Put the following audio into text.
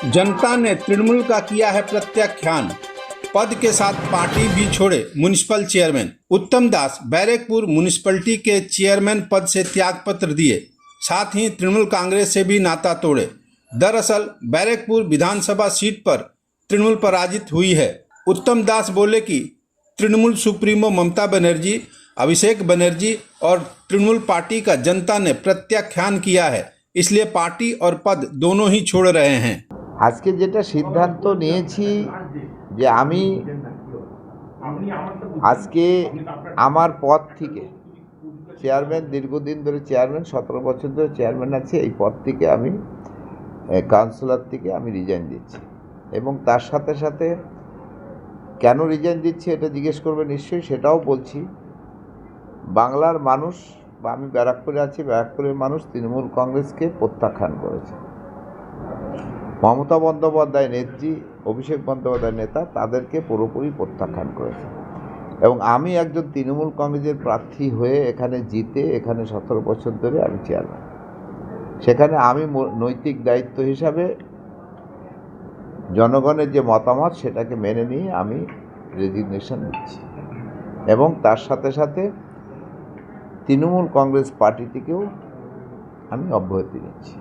जनता ने तृणमूल का किया है प्रत्याख्यान, पद के साथ पार्टी भी छोड़े म्युनिसिपल चेयरमैन। उत्तम दास बैरकपुर म्युनिसिपलिटी के चेयरमैन पद से त्यागपत्र दिए, साथ ही तृणमूल कांग्रेस से भी नाता तोड़े। दरअसल बैरकपुर विधानसभा सीट पर तृणमूल पराजित हुई है। उत्तम दास बोले कि तृणमूल सुप्रीमो ममता बनर्जी, अभिषेक बनर्जी और तृणमूल पार्टी का जनता ने प्रत्याख्यान किया है, इसलिए पार्टी और पद दोनों ही छोड़ रहे हैं। আজকে যেটা সিদ্ধান্ত নিয়েছি যে আমি আজকে আমার পদ থেকে চেয়ারম্যান, দীর্ঘদিন ধরে চেয়ারম্যান, 17 বছর ধরে চেয়ারম্যান আছে, এই পদ থেকে আমি কাউন্সিলর থেকে আমি রিজাইন দিচ্ছি। এবং তার সাথে সাথে কেন রিজাইন দিচ্ছি এটা জিজ্ঞেস করবে নিশ্চয়ই, সেটাও বলছি। বাংলার মানুষ বা আমি ব্যারাকপুরে আছি, ব্যারাকপুরের মানুষ তৃণমূল কংগ্রেসকে প্রত্যাখ্যান করেছে। মমতা বন্দ্যোপাধ্যায় নেত্রী, অভিষেক বন্দ্যোপাধ্যায় নেতা, তাদেরকে পুরোপুরি প্রত্যাখ্যান করেছে। এবং আমি একজন তৃণমূল কংগ্রেসের প্রার্থী হয়ে এখানে জিতে, এখানে 17 বছর ধরে আমি চেয়ারম্যান, সেখানে আমি নৈতিক দায়িত্ব হিসাবে জনগণের যে মতামত সেটাকে মেনে নিয়ে আমি রেজিগনেশন দিচ্ছি। এবং তার সাথে সাথে তৃণমূল কংগ্রেস পার্টি থেকেও আমি অব্যাহতি নিচ্ছি।